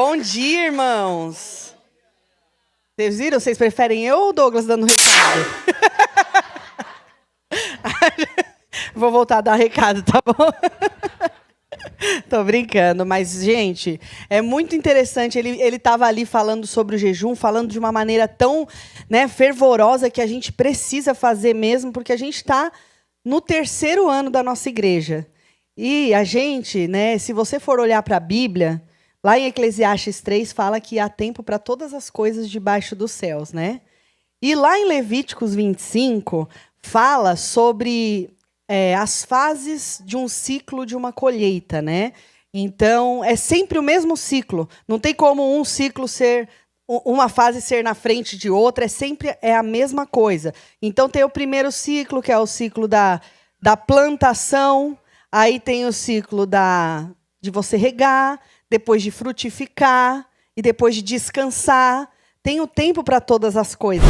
Bom dia, irmãos. Vocês viram? Vocês preferem eu ou o Douglas dando recado? Vou voltar a dar recado, tá bom? Tô brincando, mas, gente, é muito interessante. Ele estava ali falando sobre o jejum, falando de uma maneira tão, fervorosa que a gente precisa fazer mesmo, porque a gente está no 3º ano da nossa igreja. E a gente, se você for olhar para a Bíblia, lá em Eclesiastes 3 fala que há tempo para todas as coisas debaixo dos céus, né? E lá em Levíticos 25 fala sobre as fases de um ciclo de uma colheita, né? Então, é sempre o mesmo ciclo. Não tem como um ciclo ser, uma fase ser na frente de outra, sempre a mesma coisa. Então, tem o primeiro ciclo, que é o ciclo da plantação, aí tem o ciclo de você regar, depois de frutificar, e depois de descansar. Tem o tempo para todas as coisas.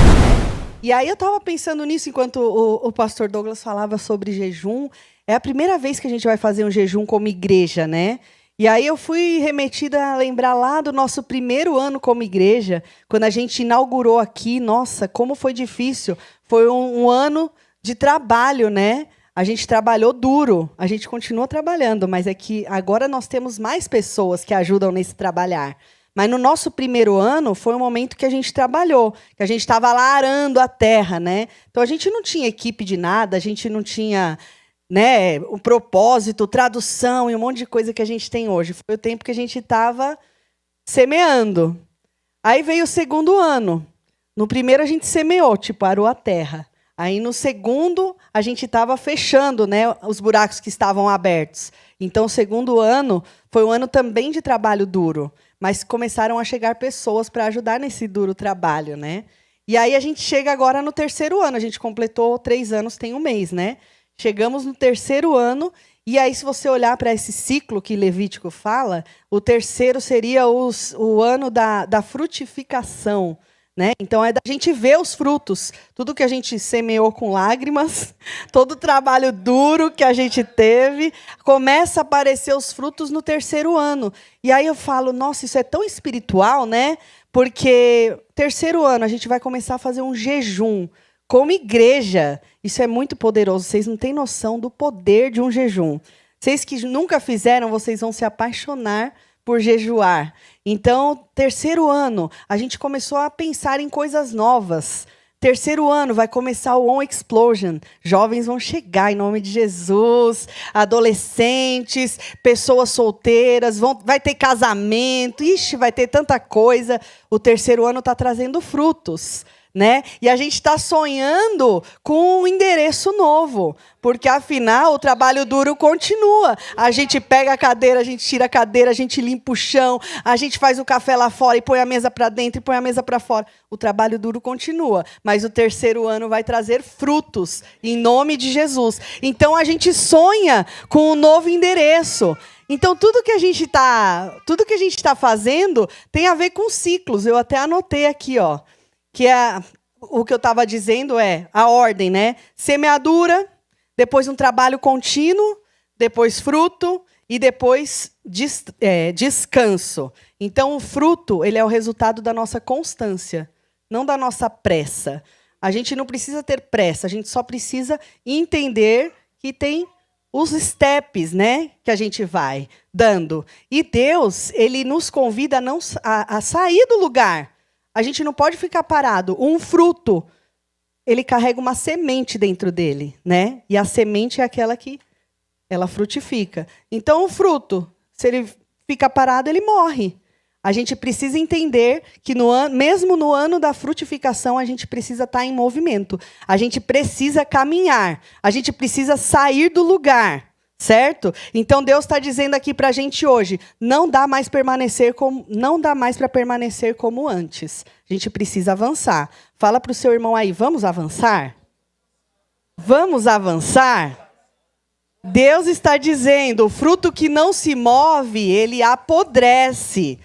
E aí eu estava pensando nisso enquanto o pastor Douglas falava sobre jejum. É a primeira vez que a gente vai fazer um jejum como igreja, né? E aí eu fui remetida a lembrar lá do nosso 1º ano como igreja, quando a gente inaugurou aqui. Nossa, como foi difícil. Foi um ano de trabalho, né? A gente trabalhou duro, a gente continua trabalhando, mas é que agora nós temos mais pessoas que ajudam nesse trabalhar. Mas no nosso 1º ano foi um momento que a gente trabalhou, que a gente estava lá arando a terra, né? Então a gente não tinha equipe de nada, a gente não tinha, o propósito, tradução e um monte de coisa que a gente tem hoje. Foi o tempo que a gente estava semeando. Aí veio o 2º ano. No primeiro a gente semeou, arou a terra. Aí no 2º a gente estava fechando, os buracos que estavam abertos. Então o 2º ano foi um ano também de trabalho duro. Mas começaram a chegar pessoas para ajudar nesse duro trabalho, né? E aí a gente chega agora no 3º ano. A gente completou 3 anos, tem um mês, né? Chegamos no 3º ano, e aí se você olhar para esse ciclo que Levítico fala, o 3º seria o ano da frutificação, né? Então é da gente ver os frutos. Tudo que a gente semeou com lágrimas, todo o trabalho duro que a gente teve, começa a aparecer os frutos no 3º ano. E aí eu falo, nossa, isso é tão espiritual, né? Porque 3º ano a gente vai começar a fazer um jejum como igreja. Isso é muito poderoso. Vocês não têm noção do poder de um jejum. Vocês que nunca fizeram, vocês vão se apaixonar por jejuar. Então, 3º ano, a gente começou a pensar em coisas novas. 3º ano vai começar o On Explosion. Jovens vão chegar em nome de Jesus, adolescentes, pessoas solteiras, vai ter casamento, vai ter tanta coisa. O 3º ano está trazendo frutos, né? E a gente está sonhando com um endereço novo, porque, afinal, o trabalho duro continua. A gente pega a cadeira, a gente tira a cadeira, a gente limpa o chão, a gente faz o café lá fora e põe a mesa para dentro e põe a mesa para fora. O trabalho duro continua, mas o 3º ano vai trazer frutos, em nome de Jesus. Então, a gente sonha com um novo endereço. Então, tudo que a gente está fazendo tem a ver com ciclos. Eu até anotei aqui, que o que eu estava dizendo é a ordem, né? Semeadura, depois um trabalho contínuo, depois fruto e depois descanso. Então, o fruto ele é o resultado da nossa constância, não da nossa pressa. A gente não precisa ter pressa, a gente só precisa entender que tem os steps, que a gente vai dando. E Deus, ele nos convida a sair do lugar. A gente não pode ficar parado. Um fruto, ele carrega uma semente dentro dele, né? E a semente é aquela que ela frutifica. Então, o fruto, se ele fica parado, ele morre. A gente precisa entender que, mesmo no ano da frutificação, a gente precisa estar em movimento. A gente precisa caminhar. A gente precisa sair do lugar. Certo? Então Deus está dizendo aqui para a gente hoje, não dá mais para permanecer como antes. A gente precisa avançar. Fala para o seu irmão aí, vamos avançar? Vamos avançar? Deus está dizendo, o fruto que não se move, ele apodrece.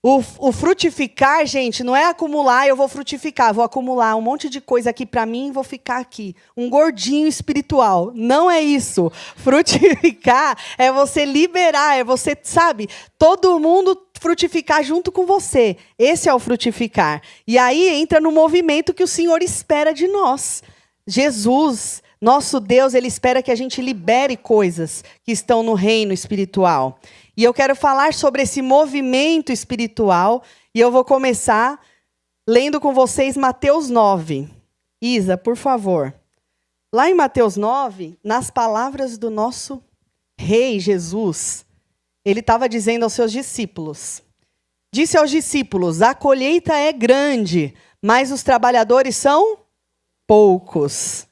O frutificar, gente, não é acumular, eu vou frutificar, vou acumular um monte de coisa aqui para mim e vou ficar aqui. Um gordinho espiritual. Não é isso. Frutificar é você liberar, é você, sabe, todo mundo frutificar junto com você. Esse é o frutificar. E aí entra no movimento que o Senhor espera de nós. Jesus, nosso Deus, ele espera que a gente libere coisas que estão no reino espiritual. E eu quero falar sobre esse movimento espiritual, e eu vou começar lendo com vocês Mateus 9. Isa, por favor. Lá em Mateus 9, nas palavras do nosso Rei Jesus, ele estava dizendo aos seus discípulos. Disse aos discípulos, a colheita é grande, mas os trabalhadores são poucos.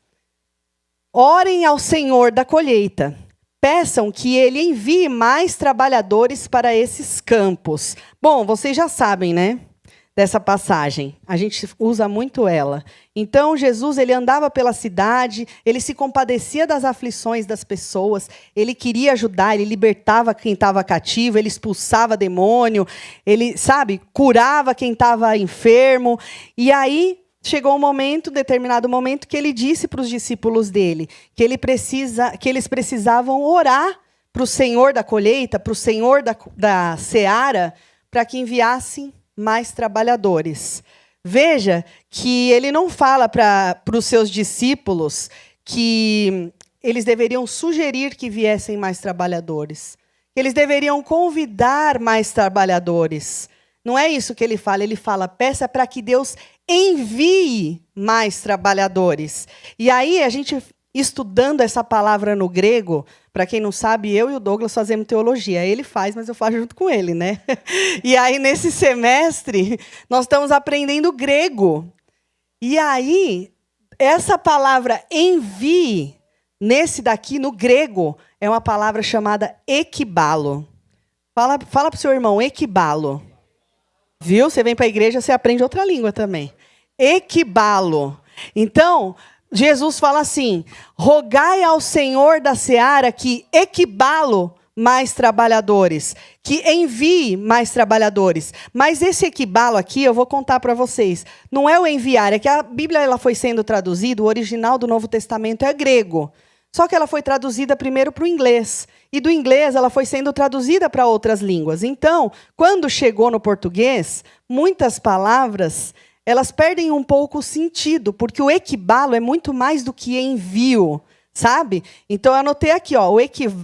Orem ao Senhor da colheita. Peçam que ele envie mais trabalhadores para esses campos. Bom, vocês já sabem, né? Dessa passagem. A gente usa muito ela. Então, Jesus, ele andava pela cidade, ele se compadecia das aflições das pessoas, ele queria ajudar, ele libertava quem estava cativo, ele expulsava demônio, ele, sabe, curava quem estava enfermo. E aí chegou um momento, determinado momento, que ele disse para os discípulos dele que eles precisavam orar para o Senhor da colheita, para o Senhor da seara, para que enviassem mais trabalhadores. Veja que ele não fala para os seus discípulos que eles deveriam sugerir que viessem mais trabalhadores, que eles deveriam convidar mais trabalhadores. Não é isso que ele fala, peça para que Deus envie mais trabalhadores. E aí, a gente estudando essa palavra no grego, para quem não sabe, eu e o Douglas fazemos teologia. Ele faz, mas eu faço junto com ele, né? E aí, nesse semestre, nós estamos aprendendo grego. E aí, essa palavra envie, nesse daqui, no grego, é uma palavra chamada ekbalo. Fala para o seu irmão, ekbalo. Viu? Você vem para a igreja, você aprende outra língua também. Ekbalo. Então, Jesus fala assim, rogai ao Senhor da seara que ekbalo mais trabalhadores, que envie mais trabalhadores. Mas esse ekbalo aqui, eu vou contar para vocês, não é o enviar, é que a Bíblia ela foi sendo traduzida, o original do Novo Testamento é grego. Só que ela foi traduzida primeiro para o inglês. E do inglês ela foi sendo traduzida para outras línguas. Então, quando chegou no português, muitas palavras elas perdem um pouco o sentido, porque o ekbalo é muito mais do que envio, sabe? Então, eu anotei aqui, ó,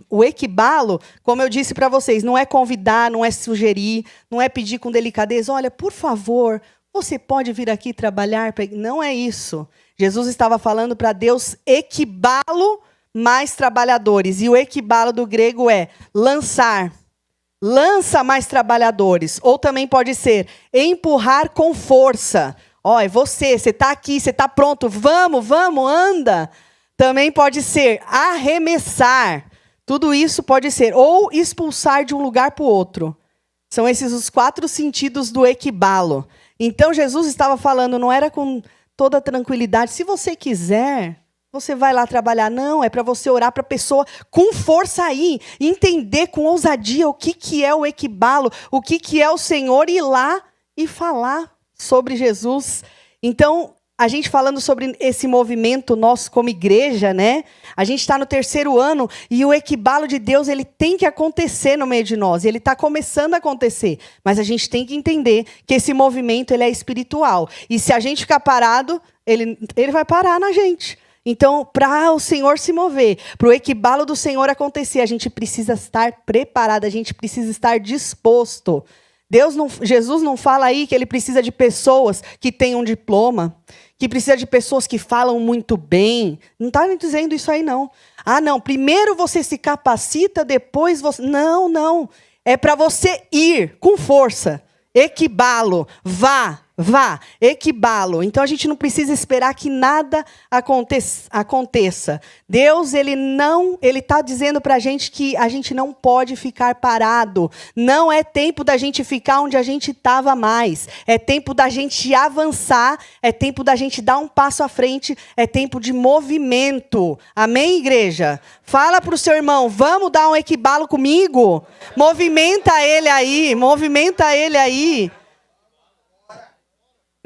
o ekbalo, como eu disse para vocês, não é convidar, não é sugerir, não é pedir com delicadeza, olha, por favor, você pode vir aqui trabalhar? Não é isso. Jesus estava falando para Deus ekbalo mais trabalhadores. E o ekbalo do grego é lançar. Lança mais trabalhadores. Ou também pode ser empurrar com força. Ó, é você está aqui, você está pronto. Vamos, anda. Também pode ser arremessar. Tudo isso pode ser. Ou expulsar de um lugar para o outro. São esses os 4 sentidos do ekbalo. Então, Jesus estava falando, não era com toda tranquilidade. Se você quiser, você vai lá trabalhar. Não, é para você orar para a pessoa com força aí. Entender com ousadia o que é o ekbalo, o que é o Senhor, ir lá e falar sobre Jesus. Então, a gente falando sobre esse movimento nosso como igreja, né? A gente está no 3º ano e o ekbalo de Deus ele tem que acontecer no meio de nós. Ele está começando a acontecer. Mas a gente tem que entender que esse movimento ele é espiritual. E se a gente ficar parado, ele vai parar na gente. Então, para o Senhor se mover, para o ekbalo do Senhor acontecer, a gente precisa estar preparado, a gente precisa estar disposto. Jesus não fala aí que ele precisa de pessoas que tenham um diploma, que precisa de pessoas que falam muito bem. Não está dizendo isso aí, não. Ah, não, primeiro você se capacita, depois você... Não. É para você ir com força. Ekbalo, vá. Vá, equibalo. Então a gente não precisa esperar que nada aconteça. Deus, ele está dizendo para a gente que a gente não pode ficar parado. Não é tempo da gente ficar onde a gente estava mais. É tempo da gente avançar, é tempo da gente dar um passo à frente, é tempo de movimento. Amém, igreja? Fala para o seu irmão, vamos dar um equibalo comigo? Movimenta ele aí, movimenta ele aí.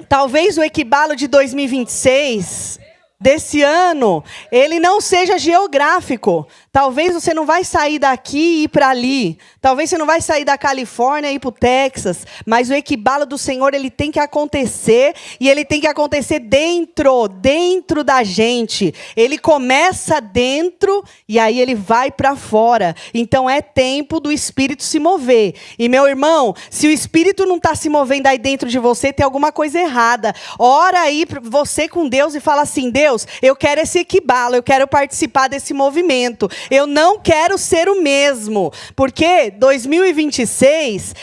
Talvez o equibalo de 2026, desse ano, ele não seja geográfico. Talvez você não vai sair daqui e ir para ali. Talvez você não vai sair da Califórnia e ir para o Texas. Mas o equibalo do Senhor, ele tem que acontecer. E ele tem que acontecer dentro da gente. Ele começa dentro e aí ele vai para fora. Então é tempo do Espírito se mover. E meu irmão, se o Espírito não está se movendo aí dentro de você, tem alguma coisa errada. Ora aí você com Deus e fala assim, Deus, eu quero esse equibalo, eu quero participar desse movimento. Eu não quero ser o mesmo, porque 2026,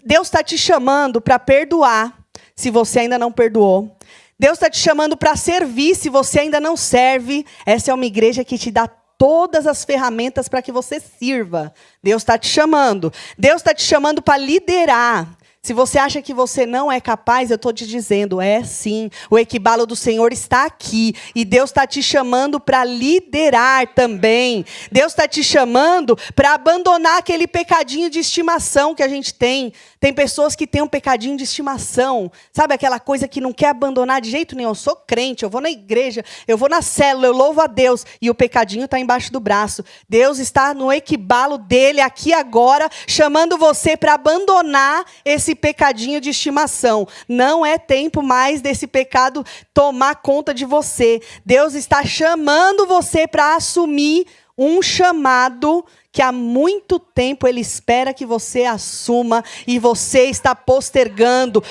Deus está te chamando para perdoar, se você ainda não perdoou. Deus está te chamando para servir, se você ainda não serve. Essa é uma igreja que te dá todas as ferramentas para que você sirva. Deus está te chamando. Deus está te chamando para liderar. Se você acha que você não é capaz, eu estou te dizendo, é sim. O equibalo do Senhor está aqui. E Deus está te chamando para liderar também. Deus está te chamando para abandonar aquele pecadinho de estimação que a gente tem. Tem pessoas que têm um pecadinho de estimação. Sabe aquela coisa que não quer abandonar de jeito nenhum? Eu sou crente, eu vou na igreja, eu vou na célula, eu louvo a Deus. E o pecadinho está embaixo do braço. Deus está no equibalo dele aqui agora, chamando você para abandonar esse pecadinho de estimação. Não é tempo mais desse pecado tomar conta de você. Deus está chamando você para assumir um chamado que há muito tempo Ele espera que você assuma e você está postergando,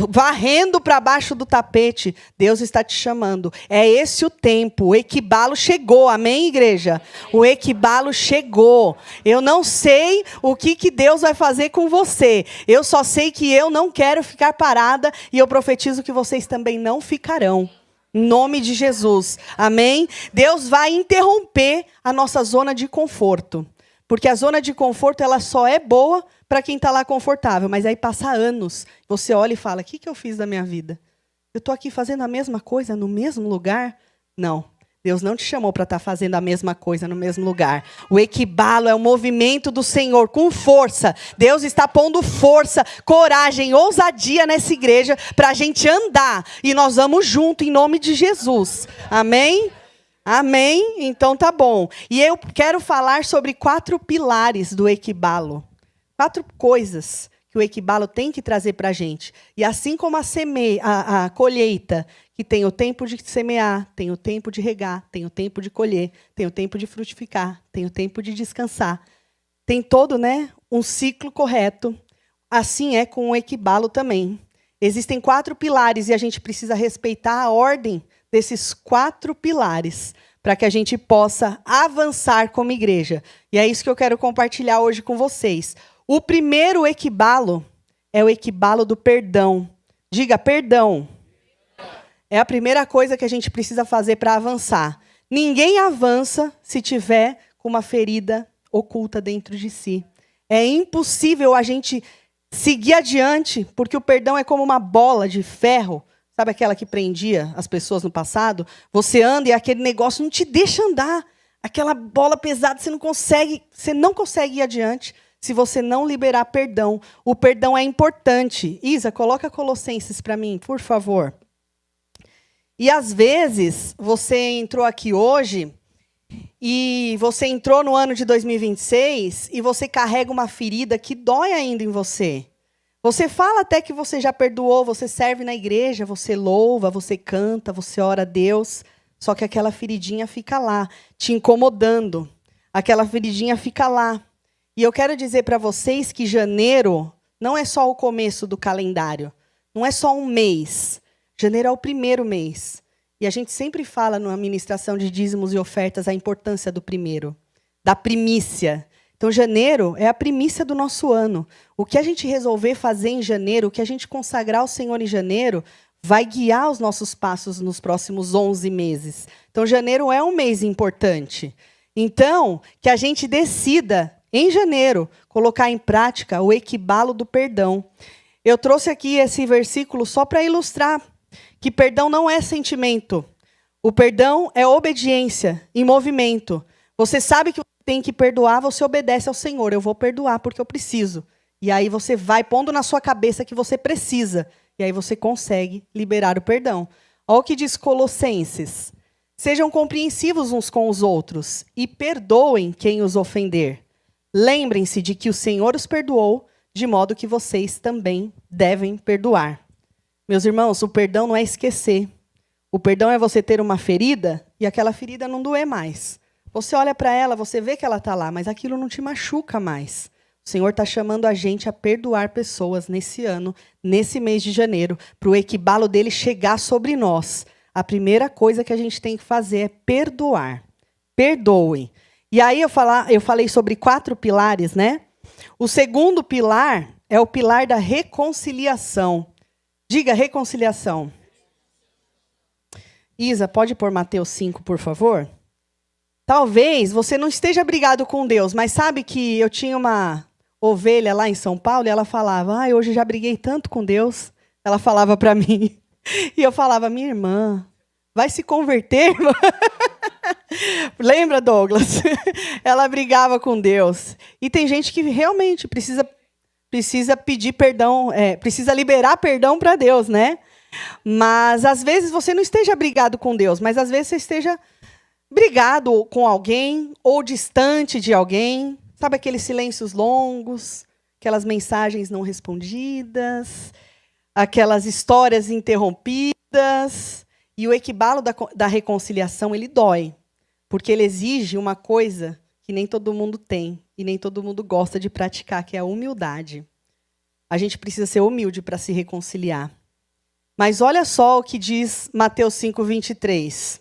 varrendo para baixo do tapete. Deus está te chamando. É esse o tempo. O equibalo chegou. Amém, igreja? O equibalo chegou. Eu não sei o que Deus vai fazer com você. Eu só sei que eu não quero ficar parada e eu profetizo que vocês também não ficarão. Em nome de Jesus. Amém? Deus vai interromper a nossa zona de conforto. Porque a zona de conforto, ela só é boa para quem está lá confortável. Mas aí passa anos, você olha e fala, o que eu fiz da minha vida? Eu estou aqui fazendo a mesma coisa no mesmo lugar? Não. Deus não te chamou para estar fazendo a mesma coisa no mesmo lugar. O equibalo é o movimento do Senhor com força. Deus está pondo força, coragem, ousadia nessa igreja para a gente andar. E nós vamos junto em nome de Jesus. Amém? Amém? Então tá bom. E eu quero falar sobre 4 pilares do equibalo. 4 coisas que o equibalo tem que trazer para a gente. E assim como a colheita, que tem o tempo de semear, tem o tempo de regar, tem o tempo de colher, tem o tempo de frutificar, tem o tempo de descansar. Tem todo, um ciclo correto. Assim é com o equibalo também. Existem 4 pilares e a gente precisa respeitar a ordem desses 4 pilares para que a gente possa avançar como igreja. E é isso que eu quero compartilhar hoje com vocês. O primeiro equibalo é o equibalo do perdão. Diga, perdão. É a primeira coisa que a gente precisa fazer para avançar. Ninguém avança se tiver com uma ferida oculta dentro de si. É impossível a gente seguir adiante, porque o perdão é como uma bola de ferro. Sabe aquela que prendia as pessoas no passado? Você anda e aquele negócio não te deixa andar. Aquela bola pesada, você não consegue ir adiante se você não liberar perdão. O perdão é importante. Isa, coloca Colossenses para mim, por favor. E às vezes, você entrou aqui hoje e você entrou no ano de 2026 e você carrega uma ferida que dói ainda em você. Você fala até que você já perdoou, você serve na igreja, você louva, você canta, você ora a Deus, só que aquela feridinha fica lá, te incomodando. Aquela feridinha fica lá. E eu quero dizer para vocês que janeiro não é só o começo do calendário, não é só um mês. Janeiro é o primeiro mês. E a gente sempre fala na ministração de dízimos e ofertas a importância do primeiro, da primícia. Então, janeiro é a primícia do nosso ano. O que a gente resolver fazer em janeiro, o que a gente consagrar ao Senhor em janeiro, vai guiar os nossos passos nos próximos 11 meses. Então, janeiro é um mês importante. Então, que a gente decida, em janeiro, colocar em prática o equibalo do perdão. Eu trouxe aqui esse versículo só para ilustrar que perdão não é sentimento. O perdão é obediência em movimento. Você sabe que tem que perdoar, você obedece ao Senhor. Eu vou perdoar porque eu preciso. E aí você vai pondo na sua cabeça que você precisa. E aí você consegue liberar o perdão. Olha o que diz Colossenses. Sejam compreensivos uns com os outros e perdoem quem os ofender. Lembrem-se de que o Senhor os perdoou, de modo que vocês também devem perdoar. Meus irmãos, o perdão não é esquecer. O perdão é você ter uma ferida e aquela ferida não doer mais. Você olha para ela, você vê que ela está lá, mas aquilo não te machuca mais. O Senhor está chamando a gente a perdoar pessoas nesse ano, nesse mês de janeiro, para o equibalo dele chegar sobre nós. A primeira coisa que a gente tem que fazer é perdoar. Perdoem. E aí eu falei sobre 4 pilares, né? O segundo pilar é o pilar da reconciliação. Diga reconciliação. Isa, pode pôr Mateus 5, por favor? Talvez você não esteja brigado com Deus, mas sabe que eu tinha uma ovelha lá em São Paulo e ela falava, hoje já briguei tanto com Deus. Ela falava para mim. E eu falava, minha irmã, vai se converter, irmã? Lembra, Douglas? Ela brigava com Deus. E tem gente que realmente precisa pedir perdão, precisa liberar perdão para Deus, né? Mas às vezes você não esteja brigado com Deus, mas às vezes você esteja brigado com alguém ou distante de alguém. Sabe aqueles silêncios longos, aquelas mensagens não respondidas, aquelas histórias interrompidas. E o equibalo da reconciliação, ele dói, porque ele exige uma coisa que nem todo mundo tem e nem todo mundo gosta de praticar, que é a humildade. A gente precisa ser humilde para se reconciliar. Mas olha só o que diz Mateus 5, 23.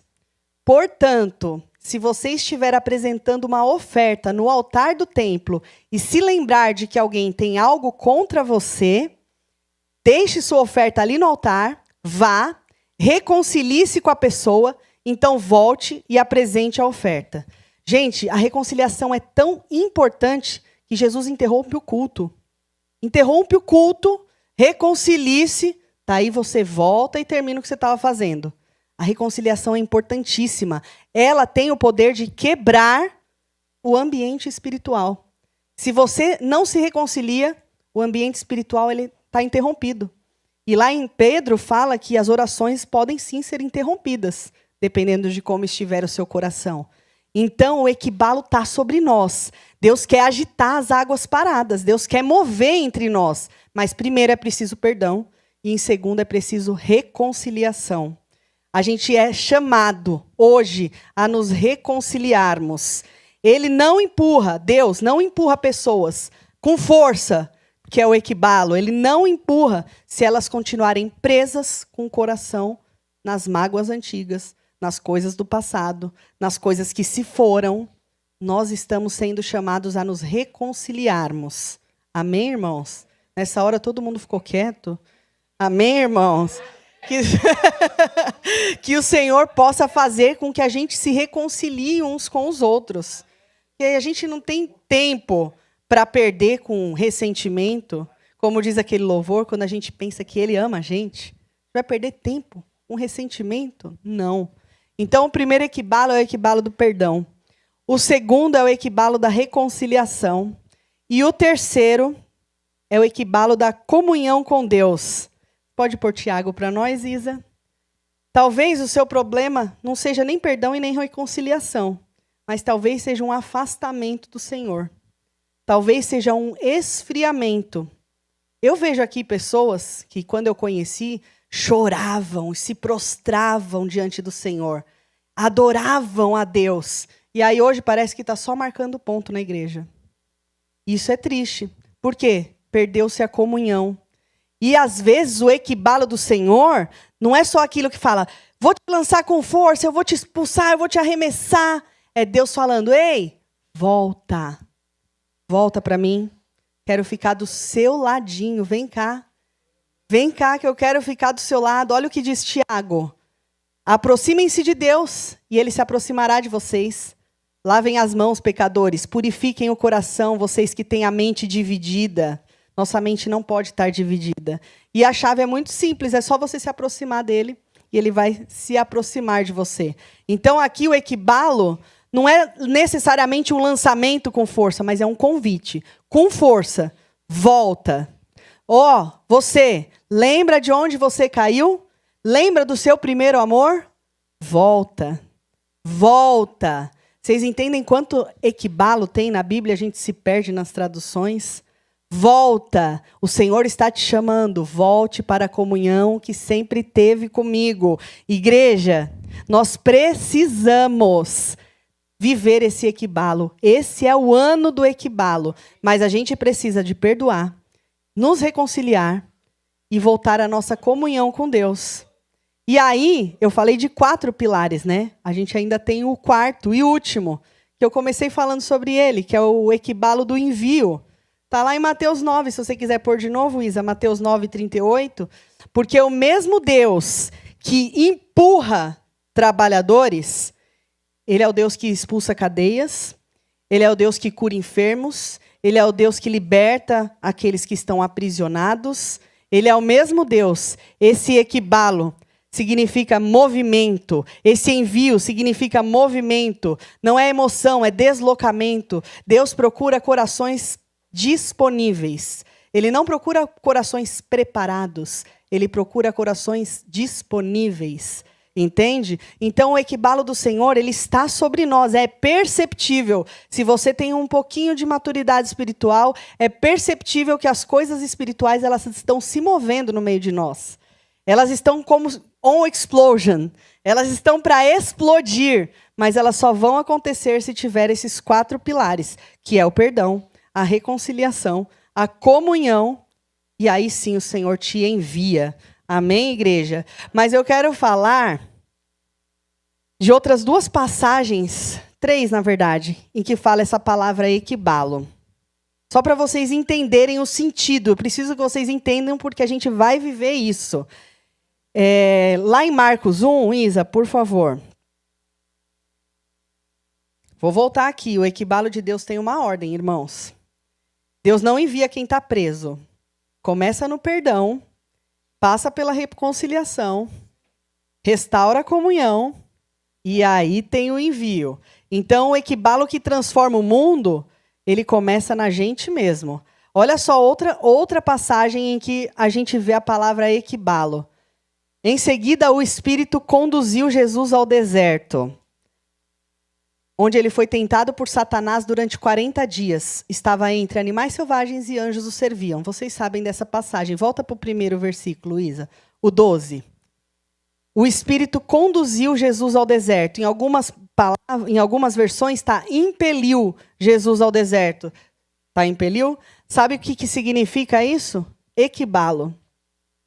Portanto, se você estiver apresentando uma oferta no altar do templo e se lembrar de que alguém tem algo contra você, deixe sua oferta ali no altar, vá, reconcilie-se com a pessoa, então volte e apresente a oferta. Gente, a reconciliação é tão importante que Jesus interrompe o culto. Interrompe o culto, reconcilie-se, daí você volta e termina o que você estava fazendo. A reconciliação é importantíssima. Ela tem o poder de quebrar o ambiente espiritual. Se você não se reconcilia, o ambiente espiritual está interrompido. E lá em Pedro fala que as orações podem sim ser interrompidas, dependendo de como estiver o seu coração. Então, o equibalo está sobre nós. Deus quer agitar as águas paradas. Deus quer mover entre nós. Mas primeiro é preciso perdão. E em segundo é preciso reconciliação. A gente é chamado hoje a nos reconciliarmos. Ele não empurra, Deus não empurra pessoas com força, que é o equibalo. Ele não empurra se elas continuarem presas com o coração nas mágoas antigas, nas coisas do passado, nas coisas que se foram. Nós estamos sendo chamados a nos reconciliarmos. Amém, irmãos? Nessa hora todo mundo ficou quieto. Amém, irmãos? Que o Senhor possa fazer com que a gente se reconcilie uns com os outros. E a gente não tem tempo para perder com ressentimento. Como diz aquele louvor, quando a gente pensa que Ele ama a gente, vai perder tempo com ressentimento? Não. Então, o primeiro equibalo é o equibalo do perdão. O segundo é o equibalo da reconciliação. E o terceiro é o equibalo da comunhão com Deus. Pode pôr Tiago para nós, Isa? Talvez o seu problema não seja nem perdão e nem reconciliação, mas talvez seja um afastamento do Senhor. Talvez seja um esfriamento. Eu vejo aqui pessoas que, quando eu conheci, choravam, se prostravam diante do Senhor, adoravam a Deus. E aí hoje parece que está só marcando ponto na igreja. Isso é triste. Por quê? Perdeu-se a comunhão. E às vezes o equibalo do Senhor não é só aquilo que fala, vou te lançar com força, eu vou te expulsar, eu vou te arremessar. É Deus falando, ei, volta. Volta para mim. Quero ficar do seu ladinho. Vem cá. Vem cá que eu quero ficar do seu lado. Olha o que diz Tiago. Aproximem-se de Deus e Ele se aproximará de vocês. Lavem as mãos, pecadores. Purifiquem o coração, vocês que têm a mente dividida. Nossa mente não pode estar dividida. E a chave é muito simples. É só você se aproximar dele e Ele vai se aproximar de você. Então aqui o equibalo não é necessariamente um lançamento com força, mas é um convite. Com força, volta. Você, lembra de onde você caiu? Lembra do seu primeiro amor? Volta. Volta. Vocês entendem quanto equibalo tem na Bíblia? A gente se perde nas traduções. Volta. O Senhor está te chamando. Volte para a comunhão que sempre teve comigo. Igreja, nós precisamos viver esse equibalo. Esse é o ano do equibalo. Mas a gente precisa de perdoar, nos reconciliar e voltar à nossa comunhão com Deus. E aí, eu falei de 4 pilares, né? A gente ainda tem o 4º e último, que eu comecei falando sobre ele, que é o equibalo do envio. Está lá em Mateus 9, se você quiser pôr de novo, Isa, Mateus 9, 38. Porque o mesmo Deus que empurra trabalhadores, Ele é o Deus que expulsa cadeias, Ele é o Deus que cura enfermos, Ele é o Deus que liberta aqueles que estão aprisionados. Ele é o mesmo Deus. Esse equibalo significa movimento. Esse envio significa movimento. Não é emoção, é deslocamento. Deus procura corações disponíveis. Ele não procura corações preparados. Ele procura corações disponíveis. Entende? Então o equibalo do Senhor, ele está sobre nós, é perceptível. Se você tem um pouquinho de maturidade espiritual, é perceptível que as coisas espirituais elas estão se movendo no meio de nós. Elas estão como on explosion, elas estão para explodir, mas elas só vão acontecer se tiver esses 4 pilares, que é o perdão, a reconciliação, a comunhão, e aí sim o Senhor te envia. Amém, igreja? Mas eu quero falar de outras 2 passagens, 3, na verdade, em que fala essa palavra equibalo. Só para vocês entenderem o sentido. Eu preciso que vocês entendam porque a gente vai viver isso. Lá em Marcos 1, Isa, por favor. Vou voltar aqui. O equibalo de Deus tem uma ordem, irmãos. Deus não envia quem está preso. Começa no perdão. Passa pela reconciliação, restaura a comunhão, e aí tem o envio. Então, o equibalo que transforma o mundo, ele começa na gente mesmo. Olha só outra passagem em que a gente vê a palavra equibalo. Em seguida, o Espírito conduziu Jesus ao deserto, onde ele foi tentado por Satanás durante 40 dias. Estava entre animais selvagens e anjos o serviam. Vocês sabem dessa passagem. Volta para o primeiro versículo, Isa. O 12. O Espírito conduziu Jesus ao deserto. Em algumas versões está impeliu Jesus ao deserto. Está impeliu? Sabe o que significa isso? Equibalo.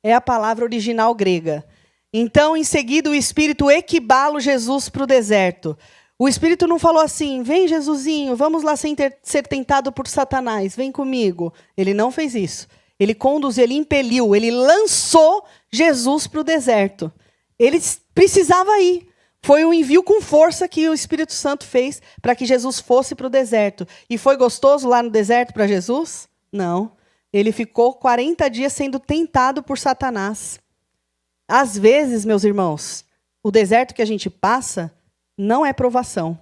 É a palavra original grega. Então, em seguida, o Espírito equibala Jesus para o deserto. O Espírito não falou assim, vem Jesusinho, vamos lá ser tentado por Satanás, vem comigo. Ele não fez isso. Ele conduziu, ele impeliu, ele lançou Jesus para o deserto. Ele precisava ir. Foi um envio com força que o Espírito Santo fez para que Jesus fosse para o deserto. E foi gostoso lá no deserto para Jesus? Não. Ele ficou 40 dias sendo tentado por Satanás. Às vezes, meus irmãos, o deserto que a gente passa não é provação.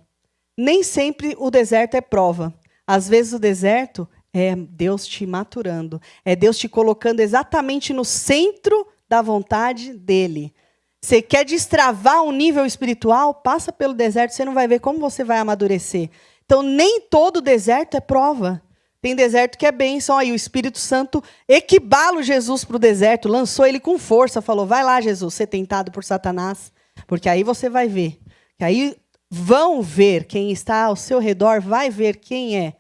Nem sempre o deserto é prova. Às vezes o deserto é Deus te maturando. É Deus te colocando exatamente no centro da vontade dele. Você quer destravar um nível espiritual? Passa pelo deserto, você não vai ver como você vai amadurecer. Então, nem todo deserto é prova. Tem deserto que é bênção. Aí o Espírito Santo equibala Jesus para o deserto, lançou ele com força, falou, vai lá, Jesus, ser tentado por Satanás, porque aí você vai ver. Que aí vão ver quem está ao seu redor, vai ver quem é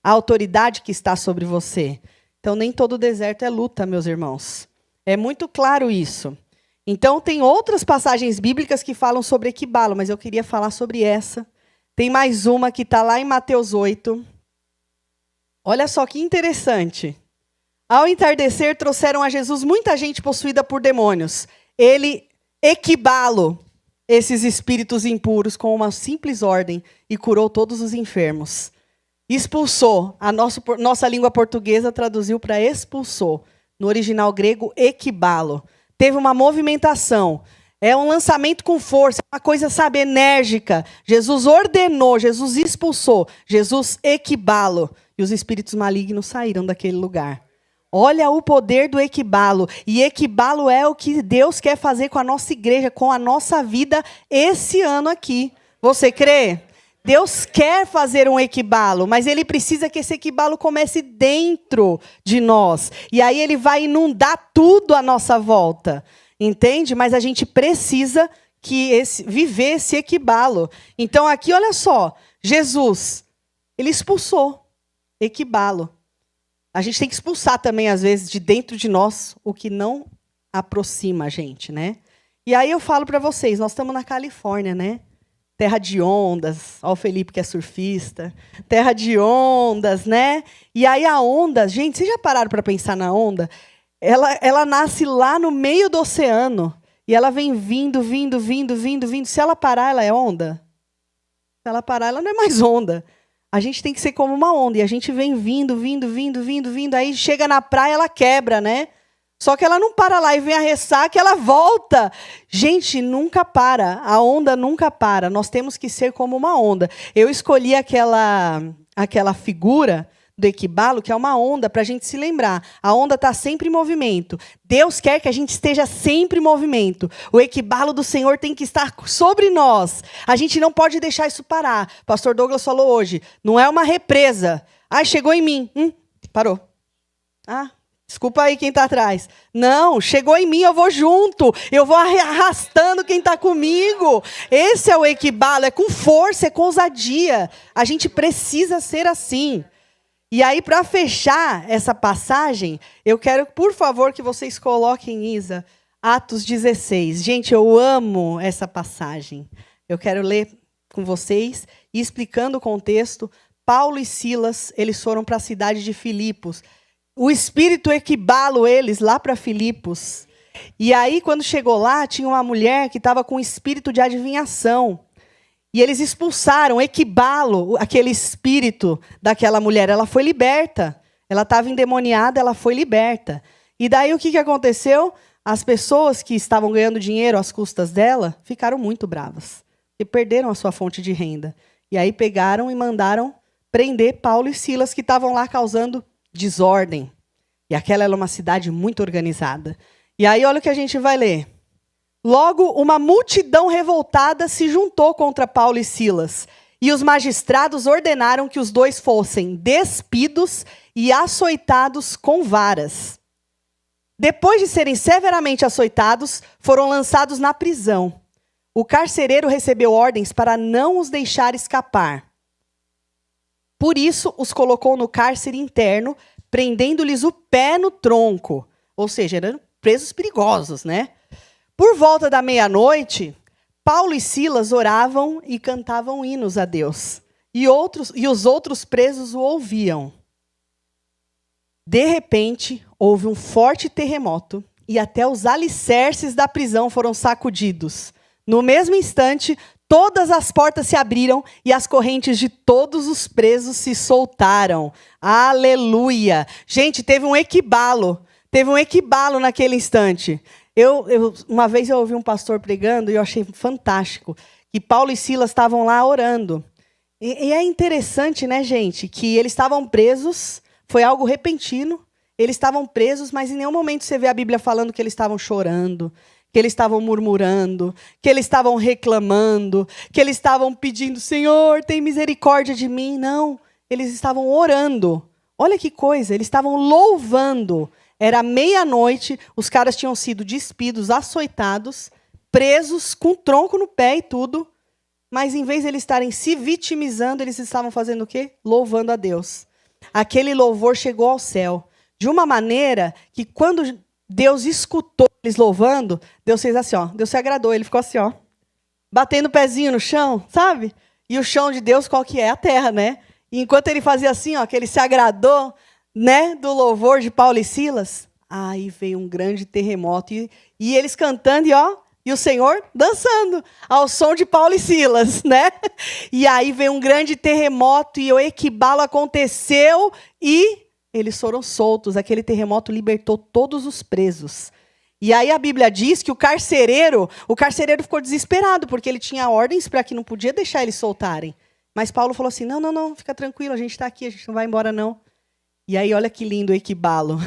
a autoridade que está sobre você. Então, nem todo deserto é luta, meus irmãos. É muito claro isso. Então, tem outras passagens bíblicas que falam sobre equibalo, mas eu queria falar sobre essa. Tem mais uma que está lá em Mateus 8. Olha só que interessante. Ao entardecer, trouxeram a Jesus muita gente possuída por demônios. Ele equibalo esses espíritos impuros com uma simples ordem e curou todos os enfermos. Expulsou. A nossa língua portuguesa traduziu para expulsou. No original grego, equibalo. Teve uma movimentação. É um lançamento com força, uma coisa, sabe, enérgica. Jesus ordenou, Jesus expulsou, Jesus equibalo. E os espíritos malignos saíram daquele lugar. Olha o poder do equibalo. E equibalo é o que Deus quer fazer com a nossa igreja, com a nossa vida esse ano aqui. Você crê? Deus quer fazer um equibalo, mas Ele precisa que esse equibalo comece dentro de nós. E aí Ele vai inundar tudo à nossa volta. Entende? Mas a gente precisa viver esse equibalo. Então aqui, olha só. Jesus, Ele expulsou. Equibalo. A gente tem que expulsar também, às vezes, de dentro de nós, o que não aproxima a gente, né? E aí eu falo para vocês, nós estamos na Califórnia, né? Terra de ondas, ó o Felipe que é surfista. Terra de ondas, né? E aí a onda, gente, vocês já pararam para pensar na onda? Ela nasce lá no meio do oceano, e ela vem vindo. Se ela parar, ela é onda? Se ela parar, ela não é mais onda. A gente tem que ser como uma onda. E a gente vem vindo. Aí chega na praia, ela quebra, né? Só que ela não para lá e vem a ressaca, ela volta. Gente, nunca para. A onda nunca para. Nós temos que ser como uma onda. Eu escolhi aquela figura do equibalo, que é uma onda, para a gente se lembrar. A onda está sempre em movimento. Deus quer que a gente esteja sempre em movimento. O equibalo do Senhor tem que estar sobre nós. A gente não pode deixar isso parar. O pastor Douglas falou hoje, não é uma represa. Ah, chegou em mim. Parou. Ah, desculpa aí quem está atrás. Não, chegou em mim, eu vou junto. Eu vou arrastando quem está comigo. Esse é o equibalo, é com força, é com ousadia. A gente precisa ser assim. E aí, para fechar essa passagem, eu quero, por favor, que vocês coloquem, Isa, Atos 16. Gente, eu amo essa passagem. Eu quero ler com vocês, e explicando o contexto. Paulo e Silas, eles foram para a cidade de Filipos. O Espírito equibala eles lá para Filipos. E aí, quando chegou lá, tinha uma mulher que estava com um espírito de adivinhação. E eles expulsaram, equibalo, aquele espírito daquela mulher. Ela foi liberta. Ela estava endemoniada, ela foi liberta. E daí o que aconteceu? As pessoas que estavam ganhando dinheiro às custas dela ficaram muito bravas. E perderam a sua fonte de renda. E aí pegaram e mandaram prender Paulo e Silas, que estavam lá causando desordem. E aquela era uma cidade muito organizada. E aí olha o que a gente vai ler. Logo, uma multidão revoltada se juntou contra Paulo e Silas, e os magistrados ordenaram que os dois fossem despidos e açoitados com varas. Depois de serem severamente açoitados, foram lançados na prisão. O carcereiro recebeu ordens para não os deixar escapar. Por isso, os colocou no cárcere interno, prendendo-lhes o pé no tronco. Ou seja, eram presos perigosos, né? Por volta da meia-noite, Paulo e Silas oravam e cantavam hinos a Deus. E os outros presos o ouviam. De repente, houve um forte terremoto e até os alicerces da prisão foram sacudidos. No mesmo instante, todas as portas se abriram e as correntes de todos os presos se soltaram. Aleluia! Gente, teve um equibalo naquele instante. Uma vez eu ouvi um pastor pregando e eu achei fantástico, que Paulo e Silas estavam lá orando. E é interessante, né, gente, que eles estavam presos, foi algo repentino, eles estavam presos, mas em nenhum momento você vê a Bíblia falando que eles estavam chorando, que eles estavam murmurando, que eles estavam reclamando, que eles estavam pedindo, Senhor, tem misericórdia de mim. Não, eles estavam orando. Olha que coisa, eles estavam louvando. Era meia-noite, os caras tinham sido despidos, açoitados, presos, com tronco no pé e tudo. Mas em vez de eles estarem se vitimizando, eles estavam fazendo o quê? Louvando a Deus. Aquele louvor chegou ao céu. De uma maneira que quando Deus escutou eles louvando, Deus fez assim, ó. Deus se agradou, ele ficou assim, ó. Batendo o pezinho no chão, sabe? E o chão de Deus, qual que é? A terra, né? E enquanto ele fazia assim, ó, que ele se agradou, né, do louvor de Paulo e Silas, aí veio um grande terremoto. E eles cantando, e o Senhor dançando ao som de Paulo e Silas, né? E aí veio um grande terremoto e o equibalo aconteceu e eles foram soltos. Aquele terremoto libertou todos os presos. E aí a Bíblia diz que o carcereiro ficou desesperado, porque ele tinha ordens para que não podia deixar eles soltarem. Mas Paulo falou assim, não, fica tranquilo, a gente está aqui, a gente não vai embora não. E aí olha que lindo o equibalo.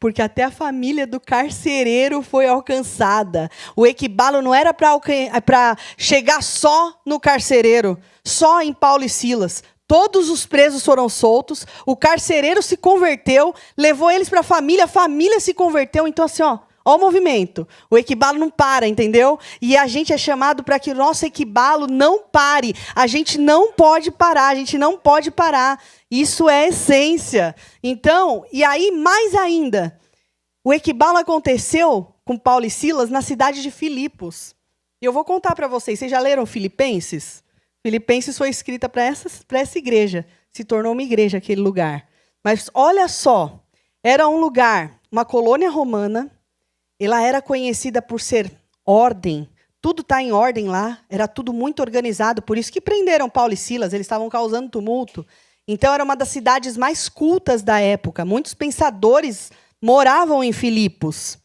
Porque até a família do carcereiro foi alcançada. O equibalo não era para chegar só no carcereiro, só em Paulo e Silas. Todos os presos foram soltos, o carcereiro se converteu, levou eles para a família se converteu. Então assim, ó o movimento. O equibalo não para, entendeu? E a gente é chamado para que o nosso equibalo não pare. A gente não pode parar, a gente não pode parar. Isso é essência. Então, e aí, mais ainda, o equibalo aconteceu com Paulo e Silas na cidade de Filipos. E eu vou contar para vocês. Vocês já leram Filipenses? Filipenses foi escrita para essa igreja. Se tornou uma igreja aquele lugar. Mas olha só, era um lugar, uma colônia romana. Ela era conhecida por ser ordem. Tudo está em ordem lá. Era tudo muito organizado. Por isso que prenderam Paulo e Silas. Eles estavam causando tumulto. Então, era uma das cidades mais cultas da época. Muitos pensadores moravam em Filipos.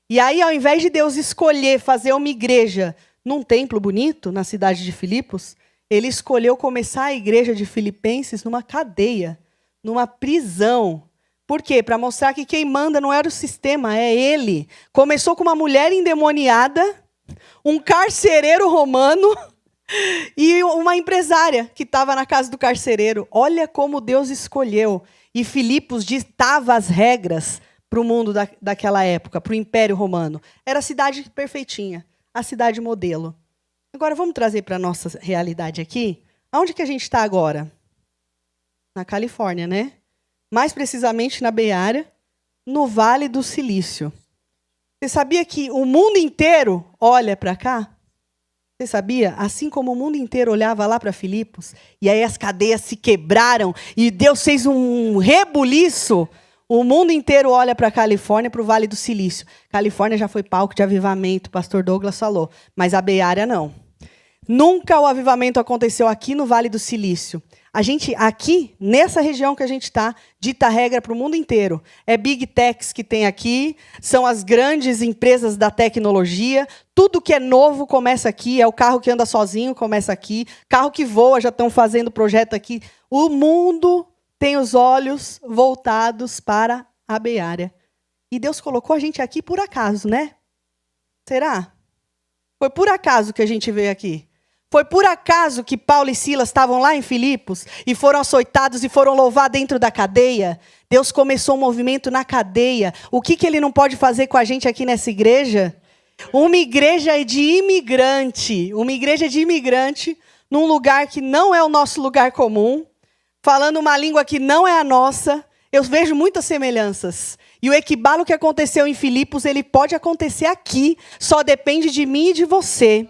E aí, ao invés de Deus escolher fazer uma igreja num templo bonito, na cidade de Filipos, ele escolheu começar a igreja de Filipenses numa cadeia, numa prisão. Por quê? Para mostrar que quem manda não era o sistema, é ele. Começou com uma mulher endemoniada, um carcereiro romano e uma empresária que estava na casa do carcereiro. Olha como Deus escolheu. E Filipos ditava as regras para o mundo daquela época, para o Império Romano. Era a cidade perfeitinha, a cidade modelo. Agora vamos trazer para a nossa realidade aqui. Aonde que a gente está agora? Na Califórnia, né? Mais precisamente na Bay Area, no Vale do Silício. Você sabia que o mundo inteiro olha para cá? Você sabia? Assim como o mundo inteiro olhava lá para Filipos, e aí as cadeias se quebraram, e Deus fez um rebuliço, o mundo inteiro olha para a Califórnia, para o Vale do Silício. Califórnia já foi palco de avivamento, o pastor Douglas falou, mas a Bay Area não. Nunca o avivamento aconteceu aqui no Vale do Silício. A gente, aqui, nessa região que a gente está, dita regra para o mundo inteiro. É Big Techs que tem aqui, são as grandes empresas da tecnologia, tudo que é novo começa aqui, é o carro que anda sozinho, começa aqui, carro que voa, já estão fazendo projeto aqui. O mundo tem os olhos voltados para a Bay Area. E Deus colocou a gente aqui por acaso, né? Será? Foi por acaso que a gente veio aqui. Foi por acaso que Paulo e Silas estavam lá em Filipos e foram açoitados e foram louvar dentro da cadeia? Deus começou um movimento na cadeia. O que ele não pode fazer com a gente aqui nessa igreja? Uma igreja de imigrante num lugar que não é o nosso lugar comum, falando uma língua que não é a nossa. Eu vejo muitas semelhanças. E o equibalo que aconteceu em Filipos, ele pode acontecer aqui, só depende de mim e de você.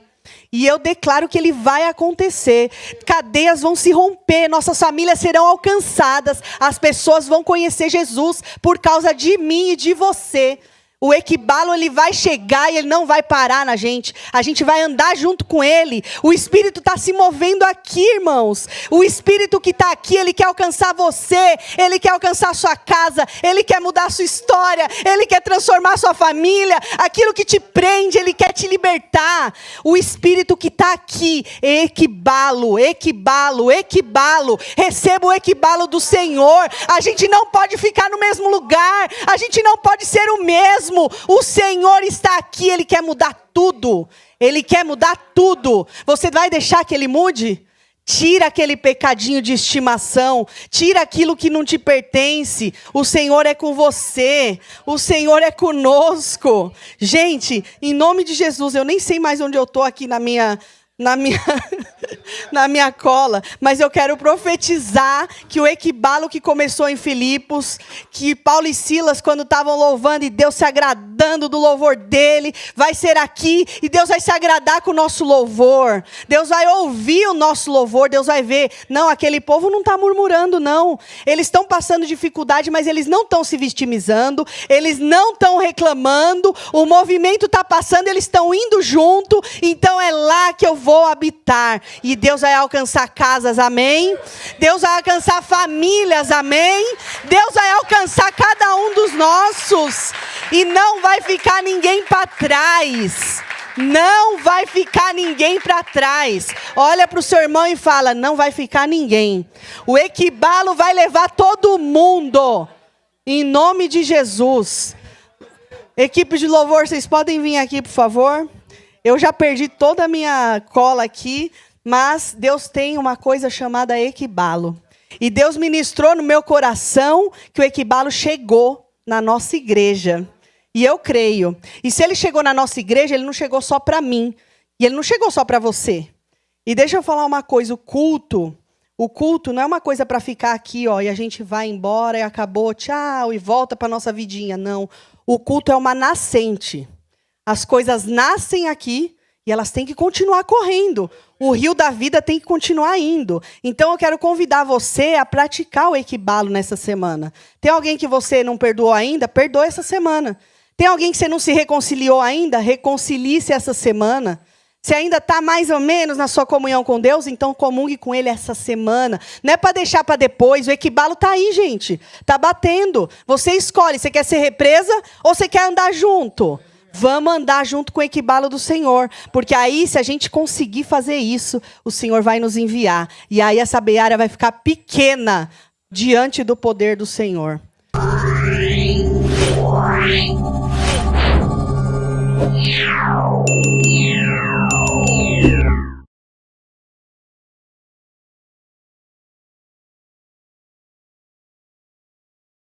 E eu declaro que ele vai acontecer. Cadeias vão se romper, nossas famílias serão alcançadas, as pessoas vão conhecer Jesus por causa de mim e de você. O equibalo, ele vai chegar e ele não vai parar na gente. A gente vai andar junto com ele. O Espírito está se movendo aqui, irmãos. O Espírito que está aqui, ele quer alcançar você. Ele quer alcançar a sua casa. Ele quer mudar a sua história. Ele quer transformar a sua família. Aquilo que te prende, ele quer te libertar. O Espírito que está aqui, equibalo. Receba o equibalo do Senhor. A gente não pode ficar no mesmo lugar. A gente não pode ser o mesmo. O Senhor está aqui, Ele quer mudar tudo. Ele quer mudar tudo. Você vai deixar que Ele mude? Tira aquele pecadinho de estimação. Tira aquilo que não te pertence. O Senhor é com você. O Senhor é conosco. Gente, em nome de Jesus, eu nem sei mais onde eu estou aqui na minha na minha cola, mas eu quero profetizar que o equibalo que começou em Filipos, que Paulo e Silas, quando estavam louvando e Deus se agradando do louvor dele, vai ser aqui e Deus vai se agradar com o nosso louvor. Deus vai ouvir o nosso louvor, Deus vai ver. Não, aquele povo não está murmurando, não. Eles estão passando dificuldade, mas eles não estão se vitimizando, eles não estão reclamando, o movimento está passando, eles estão indo junto, então é lá que eu vou habitar. E Deus vai alcançar casas, amém? Deus vai alcançar famílias, amém? Deus vai alcançar cada um dos nossos. E não vai ficar ninguém para trás. Não vai ficar ninguém para trás. Olha para o seu irmão e fala, não vai ficar ninguém. O equibalo vai levar todo mundo. Em nome de Jesus. Equipe de louvor, vocês podem vir aqui, por favor? Eu já perdi toda a minha cola aqui, mas Deus tem uma coisa chamada equibalo. E Deus ministrou no meu coração que o equibalo chegou na nossa igreja. E eu creio. E se ele chegou na nossa igreja, ele não chegou só para mim. E ele não chegou só para você. E deixa eu falar uma coisa, o culto não é uma coisa para ficar aqui, ó, e a gente vai embora e acabou, tchau, e volta para nossa vidinha. Não. O culto é uma nascente. As coisas nascem aqui e elas têm que continuar correndo. O rio da vida tem que continuar indo. Então eu quero convidar você a praticar o equibalo nessa semana. Tem alguém que você não perdoou ainda? Perdoe essa semana. Tem alguém que você não se reconciliou ainda? Reconcilie-se essa semana. Se ainda está mais ou menos na sua comunhão com Deus, então comungue com Ele essa semana. Não é para deixar para depois. O equibalo está aí, gente. Está batendo. Você escolhe. Você quer ser represa ou você quer andar junto? Vamos andar junto com o equibalo do Senhor. Porque aí, se a gente conseguir fazer isso, o Senhor vai nos enviar. E aí essa beara vai ficar pequena diante do poder do Senhor.